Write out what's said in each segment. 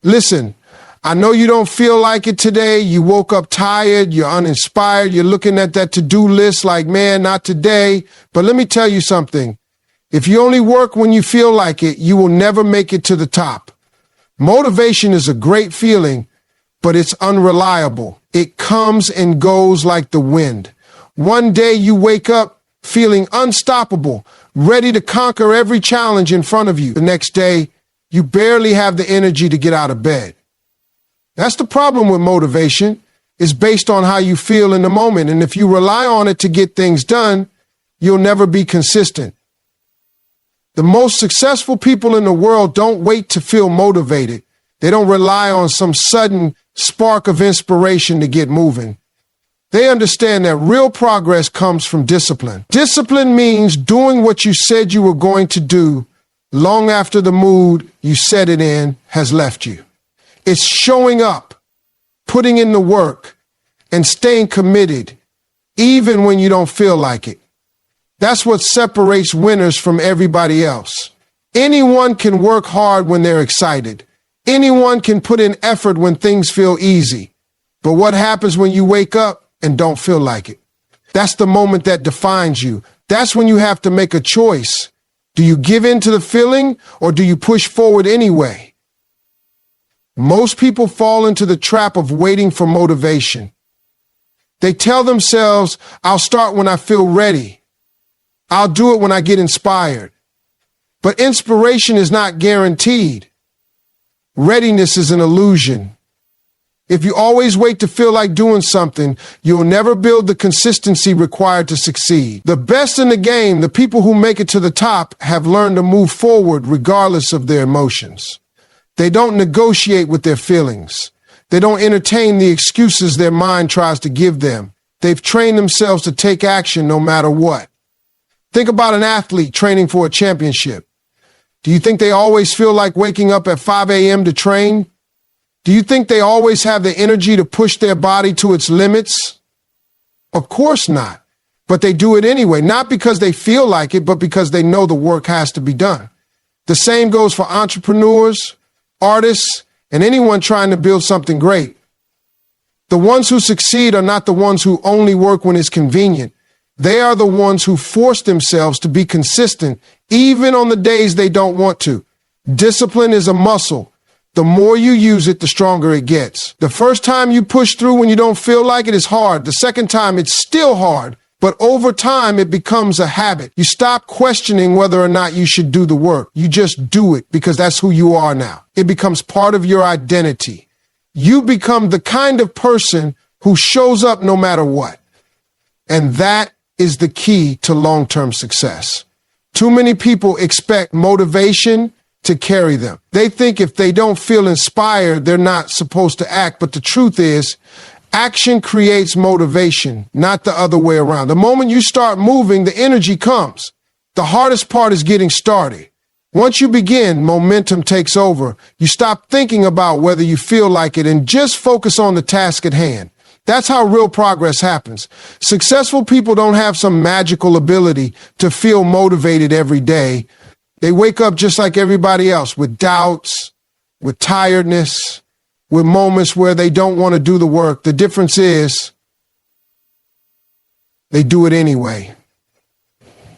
Listen, I know you don't feel like it today. You woke up tired. You're uninspired. You're looking at that to-do list like, man, not today. But let me tell you something. If you only work when you feel like it, you will never make it to the top. Motivation is a great feeling, but it's unreliable. It comes and goes like the wind. One day you wake up feeling unstoppable, ready to conquer every challenge in front of you. The next day, you barely have the energy to get out of bed. That's the problem with motivation. It's based on how you feel in the moment. And if you rely on it to get things done, you'll never be consistent. The most successful people in the world don't wait to feel motivated. They don't rely on some sudden spark of inspiration to get moving. They understand that real progress comes from discipline. Discipline means doing what you said you were going to do long after the mood you set it in has left you. It's showing up, putting in the work, and staying committed, even when you don't feel like it. That's what separates winners from everybody else. Anyone can work hard when they're excited. Anyone can put in effort when things feel easy. But what happens when you wake up and don't feel like it? That's the moment that defines you. That's when you have to make a choice. Do you give in to the feeling or do you push forward anyway? Most people fall into the trap of waiting for motivation. They tell themselves, I'll start when I feel ready. I'll do it when I get inspired. But inspiration is not guaranteed. Readiness is an illusion. If you always wait to feel like doing something, you'll never build the consistency required to succeed. The best in the game, the people who make it to the top, have learned to move forward regardless of their emotions. They don't negotiate with their feelings. They don't entertain the excuses their mind tries to give them. They've trained themselves to take action no matter what. Think about an athlete training for a championship. Do you think they always feel like waking up at 5 a.m. to train? Do you think they always have the energy to push their body to its limits? Of course not. But they do it anyway, not because they feel like it, but because they know the work has to be done. The same goes for entrepreneurs, artists, and anyone trying to build something great. The ones who succeed are not the ones who only work when it's convenient. They are the ones who force themselves to be consistent, even on the days they don't want to. Discipline is a muscle. The more you use it, the stronger it gets. The first time you push through when you don't feel like it is hard. The second time, it's still hard. But over time, it becomes a habit. You stop questioning whether or not you should do the work. You just do it because that's who you are now. It becomes part of your identity. You become the kind of person who shows up no matter what. And that is the key to long-term success. Too many people expect motivation to carry them. They think if they don't feel inspired, they're not supposed to act. But the truth is, action creates motivation, not the other way around. The moment you start moving, the energy comes. The hardest part is getting started. Once you begin, momentum takes over. You stop thinking about whether you feel like it and just focus on the task at hand. That's how real progress happens. Successful people don't have some magical ability to feel motivated every day. They wake up just like everybody else, with doubts, with tiredness, with moments where they don't want to do the work. The difference is they do it anyway.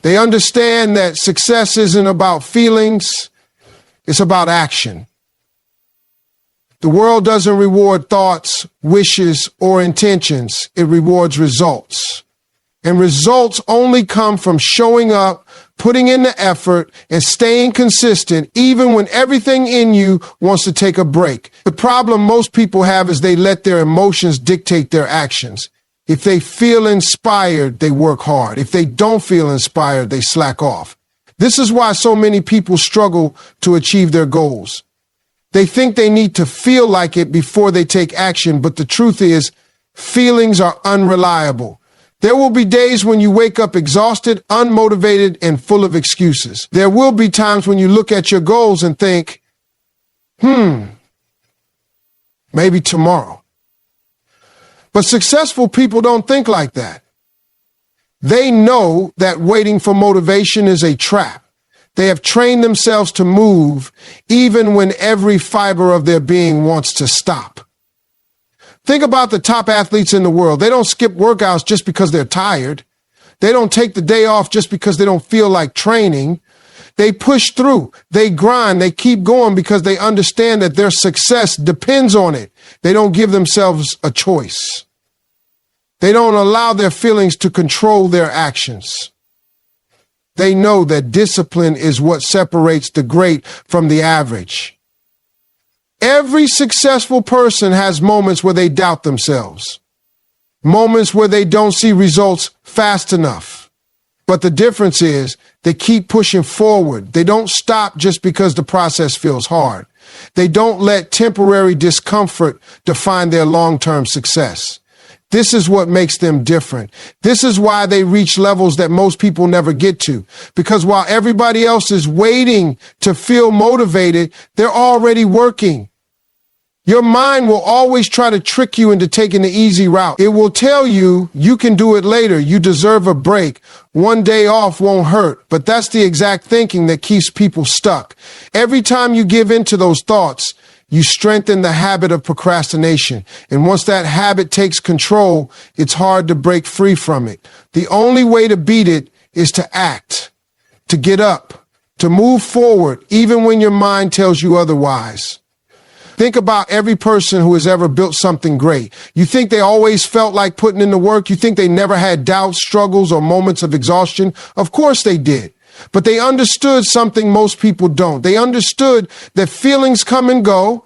They understand that success isn't about feelings, it's about action. The world doesn't reward thoughts, wishes, or intentions. It rewards results. And results only come from showing up, putting in the effort, and staying consistent, even when everything in you wants to take a break. The problem most people have is they let their emotions dictate their actions. If they feel inspired, they work hard. If they don't feel inspired, they slack off. This is why so many people struggle to achieve their goals. They think they need to feel like it before they take action, but the truth is, feelings are unreliable. There will be days when you wake up exhausted, unmotivated, and full of excuses. There will be times when you look at your goals and think, maybe tomorrow. But successful people don't think like that. They know that waiting for motivation is a trap. They have trained themselves to move even when every fiber of their being wants to stop. Think about the top athletes in the world. They don't skip workouts just because they're tired. They don't take the day off just because they don't feel like training. They push through. They grind. They keep going because they understand that their success depends on it. They don't give themselves a choice. They don't allow their feelings to control their actions. They know that discipline is what separates the great from the average. Every successful person has moments where they doubt themselves, moments where they don't see results fast enough. But the difference is they keep pushing forward. They don't stop just because the process feels hard. They don't let temporary discomfort define their long-term success. This is what makes them different. This is why they reach levels that most people never get to. Because while everybody else is waiting to feel motivated, they're already working. Your mind will always try to trick you into taking the easy route. It will tell you you can do it later. You deserve a break. One day off won't hurt. But that's the exact thinking that keeps people stuck. Every time you give in to those thoughts, you strengthen the habit of procrastination. And once that habit takes control, it's hard to break free from it. The only way to beat it is to act, to get up, to move forward, even when your mind tells you otherwise. Think about every person who has ever built something great. You think they always felt like putting in the work? You think they never had doubts, struggles, or moments of exhaustion? Of course they did. But they understood something most people don't. They understood that feelings come and go,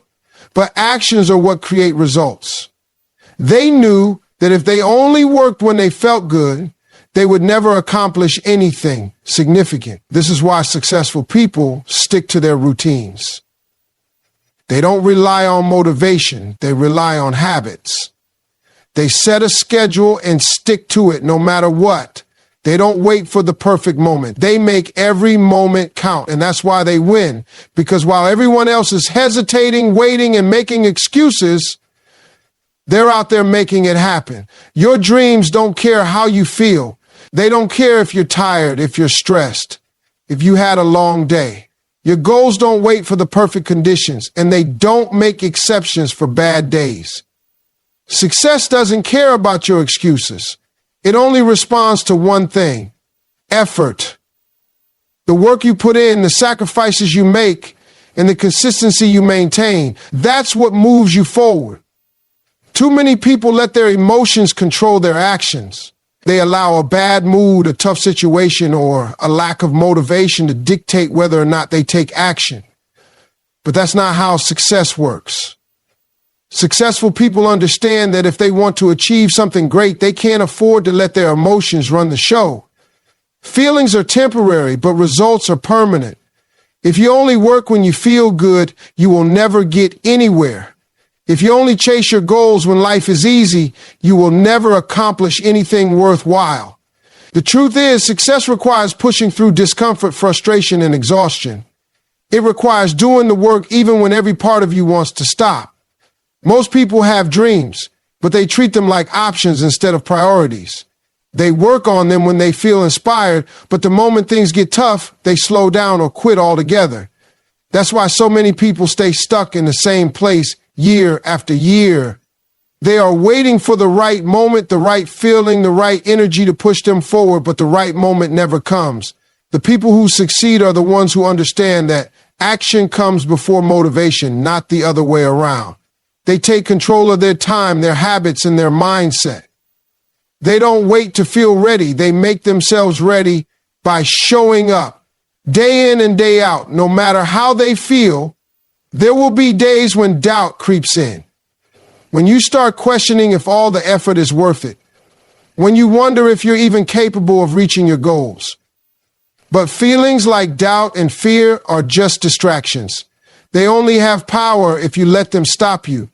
but actions are what create results. They knew that if they only worked when they felt good, they would never accomplish anything significant. This is why successful people stick to their routines. They don't rely on motivation. They rely on habits. They set a schedule and stick to it no matter what. They don't wait for the perfect moment. They make every moment count, and that's why they win. Because while everyone else is hesitating, waiting, and making excuses, they're out there making it happen. Your dreams don't care how you feel. They don't care if you're tired, if you're stressed, if you had a long day. Your goals don't wait for the perfect conditions, and they don't make exceptions for bad days. Success doesn't care about your excuses. It only responds to one thing: effort. The work you put in, the sacrifices you make, and the consistency you maintain, that's what moves you forward. Too many people let their emotions control their actions. They allow a bad mood, a tough situation, or a lack of motivation to dictate whether or not they take action. But that's not how success works. Successful people understand that if they want to achieve something great, they can't afford to let their emotions run the show. Feelings are temporary, but results are permanent. If you only work when you feel good, you will never get anywhere. If you only chase your goals when life is easy, you will never accomplish anything worthwhile. The truth is, success requires pushing through discomfort, frustration, and exhaustion. It requires doing the work even when every part of you wants to stop. Most people have dreams, but they treat them like options instead of priorities. They work on them when they feel inspired, but the moment things get tough, they slow down or quit altogether. That's why so many people stay stuck in the same place year after year. They are waiting for the right moment, the right feeling, the right energy to push them forward, but the right moment never comes. The people who succeed are the ones who understand that action comes before motivation, not the other way around. They take control of their time, their habits, and their mindset. They don't wait to feel ready. They make themselves ready by showing up day in and day out. No matter how they feel, there will be days when doubt creeps in. When you start questioning if all the effort is worth it. When you wonder if you're even capable of reaching your goals. But feelings like doubt and fear are just distractions. They only have power if you let them stop you.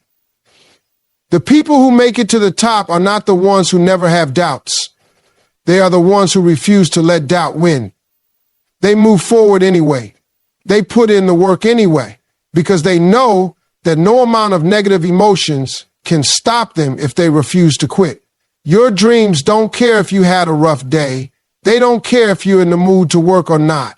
The people who make it to the top are not the ones who never have doubts. They are the ones who refuse to let doubt win. They move forward anyway. They put in the work anyway, because they know that no amount of negative emotions can stop them if they refuse to quit. Your dreams don't care if you had a rough day. They don't care if you're in the mood to work or not.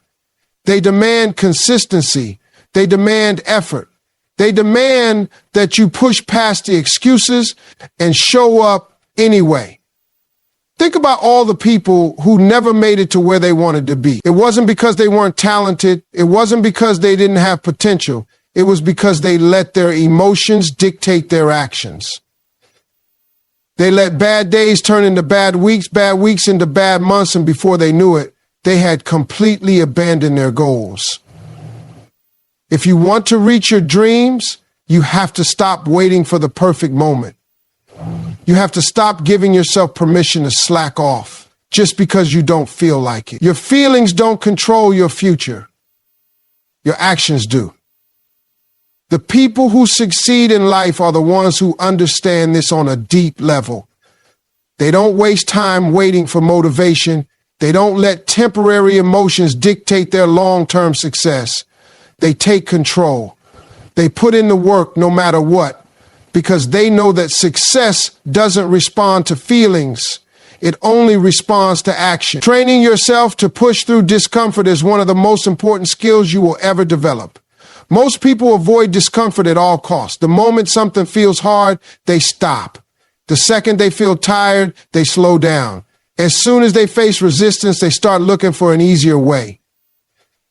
They demand consistency. They demand effort. They demand that you push past the excuses and show up anyway. Think about all the people who never made it to where they wanted to be. It wasn't because they weren't talented. It wasn't because they didn't have potential. It was because they let their emotions dictate their actions. They let bad days turn into bad weeks into bad months, and before they knew it, they had completely abandoned their goals. If you want to reach your dreams, you have to stop waiting for the perfect moment. You have to stop giving yourself permission to slack off just because you don't feel like it. Your feelings don't control your future. Your actions do. The people who succeed in life are the ones who understand this on a deep level. They don't waste time waiting for motivation. They don't let temporary emotions dictate their long-term success. They take control. They put in the work no matter what, because they know that success doesn't respond to feelings. It only responds to action. Training yourself to push through discomfort is one of the most important skills you will ever develop. Most people avoid discomfort at all costs. The moment something feels hard, they stop. The second they feel tired, they slow down. As soon as they face resistance, they start looking for an easier way.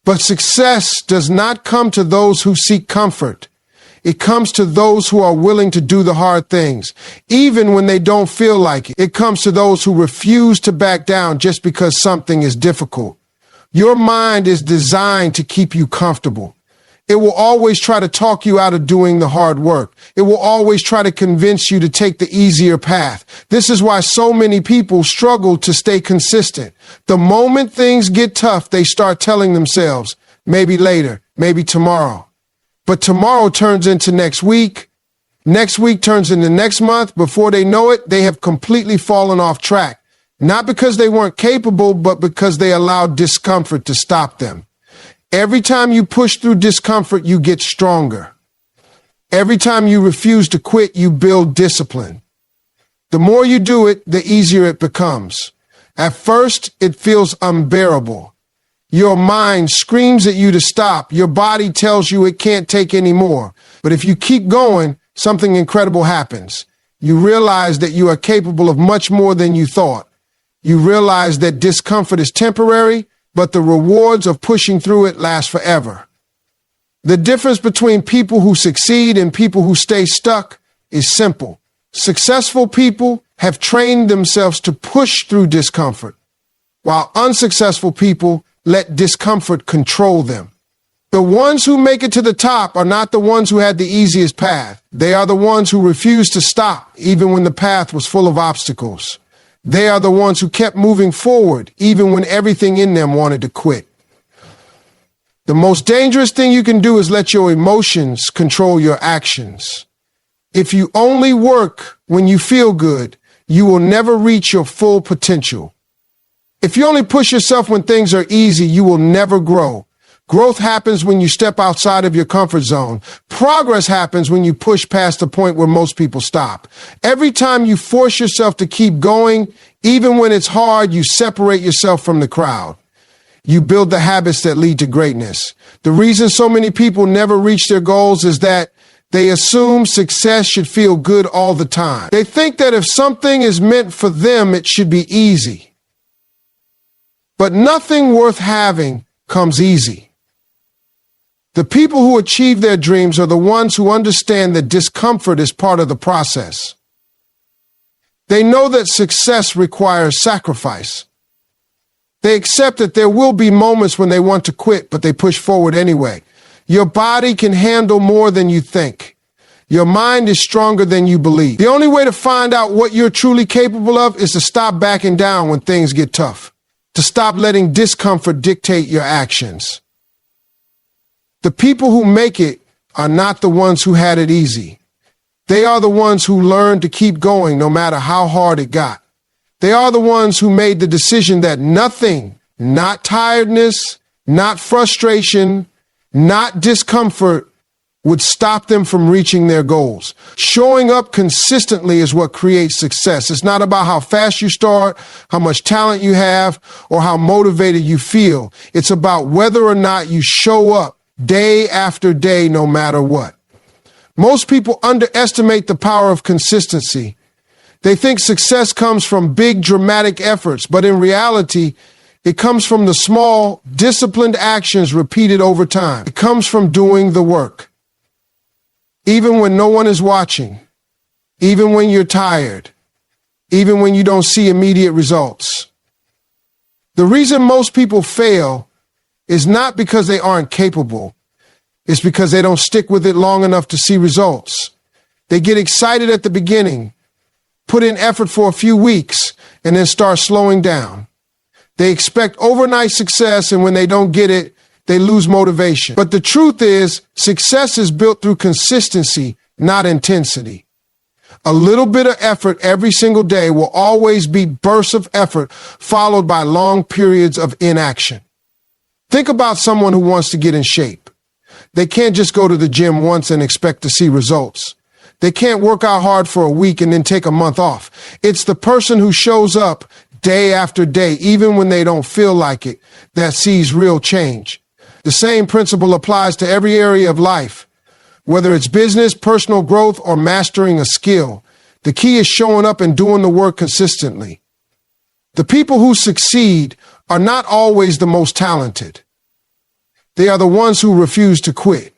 But success does not come to those who seek comfort. It comes to those who are willing to do the hard things, even when they don't feel like it. It comes to those who refuse to back down just because something is difficult. Your mind is designed to keep you comfortable. It will always try to talk you out of doing the hard work. It will always try to convince you to take the easier path. This is why so many people struggle to stay consistent. The moment things get tough, they start telling themselves, maybe later, maybe tomorrow. But tomorrow turns into next week turns into next month. Before they know it, they have completely fallen off track. Not because they weren't capable, but because they allowed discomfort to stop them. Every time you push through discomfort, you get stronger. Every time you refuse to quit, you build discipline. The more you do it, the easier it becomes. At first, it feels unbearable. Your mind screams at you to stop. Your body tells you it can't take any more. But if you keep going, something incredible happens. You realize that you are capable of much more than you thought. You realize that discomfort is temporary, but the rewards of pushing through it last forever. The difference between people who succeed and people who stay stuck is simple. Successful people have trained themselves to push through discomfort, while unsuccessful people let discomfort control them. The ones who make it to the top are not the ones who had the easiest path. They are the ones who refused to stop, even when the path was full of obstacles. They are the ones who kept moving forward, even when everything in them wanted to quit. The most dangerous thing you can do is let your emotions control your actions. If you only work when you feel good, you will never reach your full potential. If you only push yourself when things are easy, you will never grow. Growth happens when you step outside of your comfort zone. Progress happens when you push past the point where most people stop. Every time you force yourself to keep going, even when it's hard, you separate yourself from the crowd. You build the habits that lead to greatness. The reason so many people never reach their goals is that they assume success should feel good all the time. They think that if something is meant for them, it should be easy. But nothing worth having comes easy. The people who achieve their dreams are the ones who understand that discomfort is part of the process. They know that success requires sacrifice. They accept that there will be moments when they want to quit, but they push forward anyway. Your body can handle more than you think. Your mind is stronger than you believe. The only way to find out what you're truly capable of is to stop backing down when things get tough, to stop letting discomfort dictate your actions. The people who make it are not the ones who had it easy. They are the ones who learned to keep going no matter how hard it got. They are the ones who made the decision that nothing, not tiredness, not frustration, not discomfort, would stop them from reaching their goals. Showing up consistently is what creates success. It's not about how fast you start, how much talent you have, or how motivated you feel. It's about whether or not you show up day after day, no matter what. Most people underestimate the power of consistency. They think success comes from big, dramatic efforts, but in reality, it comes from the small, disciplined actions repeated over time. It comes from doing the work. Even when no one is watching, even when you're tired, even when you don't see immediate results. The reason most people fail is not because they aren't capable. It's because they don't stick with it long enough to see results. They get excited at the beginning, put in effort for a few weeks, and then start slowing down. They expect overnight success, and when they don't get it, they lose motivation. But the truth is, success is built through consistency, not intensity. A little bit of effort every single day will always be bursts of effort followed by long periods of inaction. Think about someone who wants to get in shape. They can't just go to the gym once and expect to see results. They can't work out hard for a week and then take a month off. It's the person who shows up day after day, even when they don't feel like it, that sees real change. The same principle applies to every area of life, whether it's business, personal growth, or mastering a skill. The key is showing up and doing the work consistently. The people who succeed are not always the most talented. They are the ones who refuse to quit.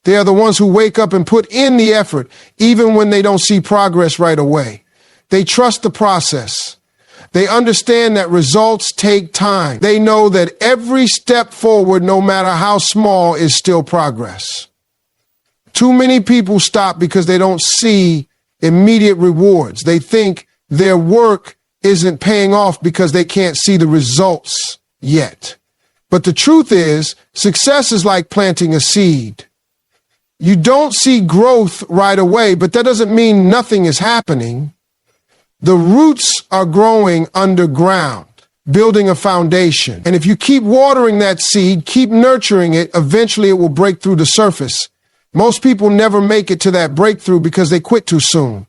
They are the ones who wake up and put in the effort, even when they don't see progress right away. They trust the process. They understand that results take time. They know that every step forward, no matter how small, is still progress. Too many people stop because they don't see immediate rewards. They think their work isn't paying off because they can't see the results yet. But the truth is, success is like planting a seed. You don't see growth right away, but that doesn't mean nothing is happening. The roots are growing underground, building a foundation. And if you keep watering that seed, keep nurturing it, eventually it will break through the surface. Most people never make it to that breakthrough because they quit too soon.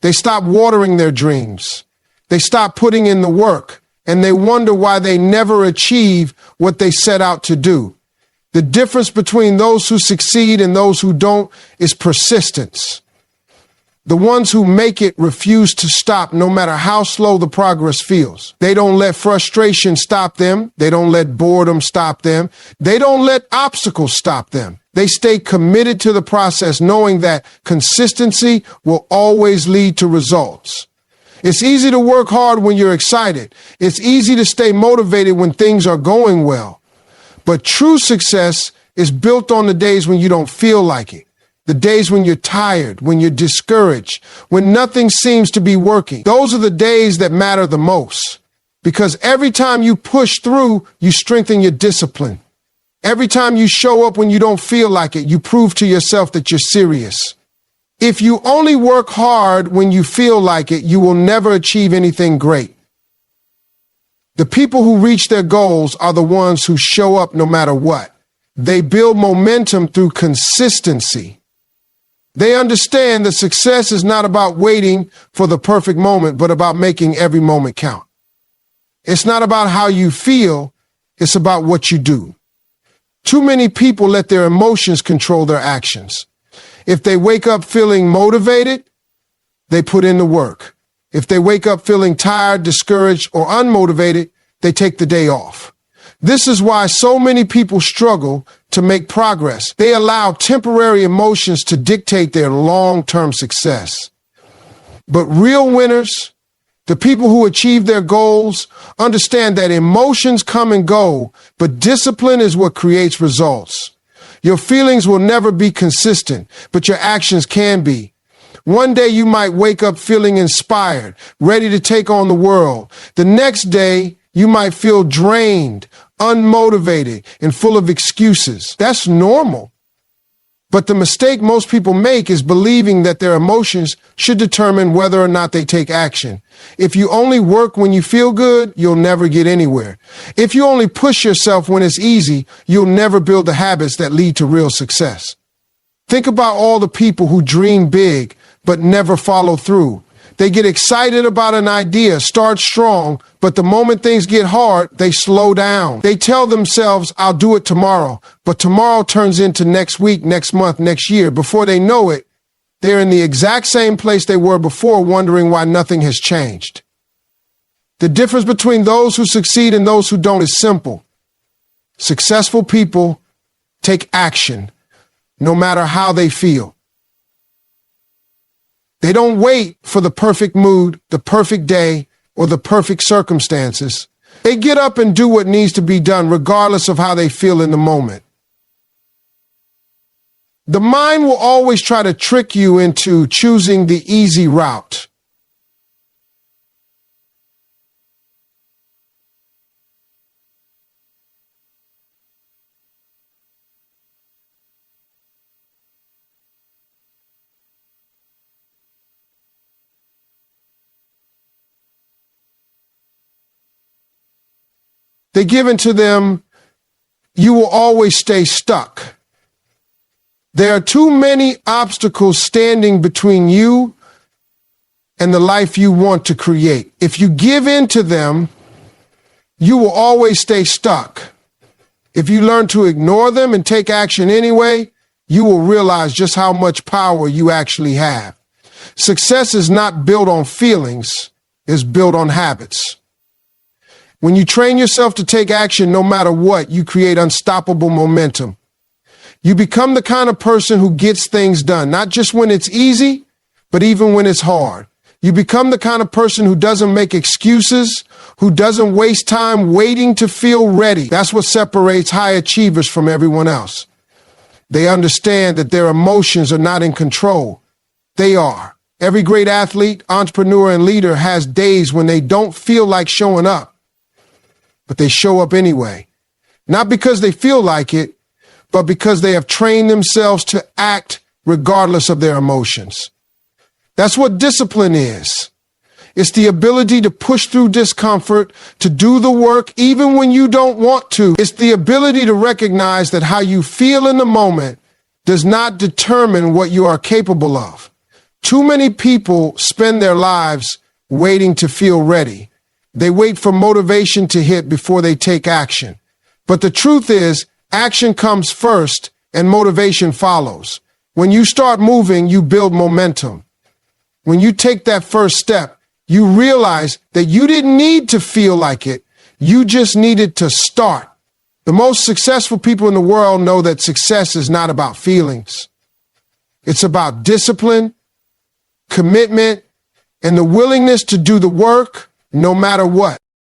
They stop watering their dreams. They stop putting in the work, and they wonder why they never achieve what they set out to do. The difference between those who succeed and those who don't is persistence. The ones who make it refuse to stop no matter how slow the progress feels. They don't let frustration stop them. They don't let boredom stop them. They don't let obstacles stop them. They stay committed to the process, knowing that consistency will always lead to results. It's easy to work hard when you're excited. It's easy to stay motivated when things are going well. But true success is built on the days when you don't feel like it. The days when you're tired, when you're discouraged, when nothing seems to be working. Those are the days that matter the most. Because every time you push through, you strengthen your discipline. Every time you show up when you don't feel like it, you prove to yourself that you're serious. If you only work hard when you feel like it, you will never achieve anything great. The people who reach their goals are the ones who show up no matter what. They build momentum through consistency. They understand that success is not about waiting for the perfect moment, but about making every moment count. It's not about how you feel, it's about what you do. Too many people let their emotions control their actions. If they wake up feeling motivated, they put in the work. If they wake up feeling tired, discouraged, or unmotivated, they take the day off. This is why so many people struggle to make progress. They allow temporary emotions to dictate their long-term success. But real winners, the people who achieve their goals, understand that emotions come and go, but discipline is what creates results. Your feelings will never be consistent, but your actions can be. One day you might wake up feeling inspired, ready to take on the world. The next day, you might feel drained, unmotivated, and full of excuses. That's normal. But the mistake most people make is believing that their emotions should determine whether or not they take action. If you only work when you feel good, you'll never get anywhere. If you only push yourself when it's easy, you'll never build the habits that lead to real success. Think about all the people who dream big but never follow through. They get excited about an idea, start strong, but the moment things get hard, they slow down. They tell themselves, I'll do it tomorrow, but tomorrow turns into next week, next month, next year. Before they know it, they're in the exact same place they were before, wondering why nothing has changed. The difference between those who succeed and those who don't is simple. Successful people take action, no matter how they feel. They don't wait for the perfect mood, the perfect day, or the perfect circumstances. They get up and do what needs to be done, regardless of how they feel in the moment. The mind will always try to trick you into choosing the easy route. They give into them, you will always stay stuck. There are too many obstacles standing between you and the life you want to create. If you give in to them, you will always stay stuck. If you learn to ignore them and take action anyway, you will realize just how much power you actually have. Success is not built on feelings, it's built on habits. When you train yourself to take action no matter what, you create unstoppable momentum. You become the kind of person who gets things done, not just when it's easy, but even when it's hard. You become the kind of person who doesn't make excuses, who doesn't waste time waiting to feel ready. That's what separates high achievers from everyone else. They understand that their emotions are not in control. They are. Every great athlete, entrepreneur, and leader has days when they don't feel like showing up, but they show up anyway. Not because they feel like it, but because they have trained themselves to act regardless of their emotions. That's what discipline is. It's the ability to push through discomfort, to do the work even when you don't want to. It's the ability to recognize that how you feel in the moment does not determine what you are capable of. Too many people spend their lives waiting to feel ready. They wait for motivation to hit before they take action. But the truth is, action comes first and motivation follows. When you start moving, you build momentum. When you take that first step, you realize that you didn't need to feel like it. You just needed to start. The most successful people in the world know that success is not about feelings. It's about discipline, commitment, and the willingness to do the work no matter what.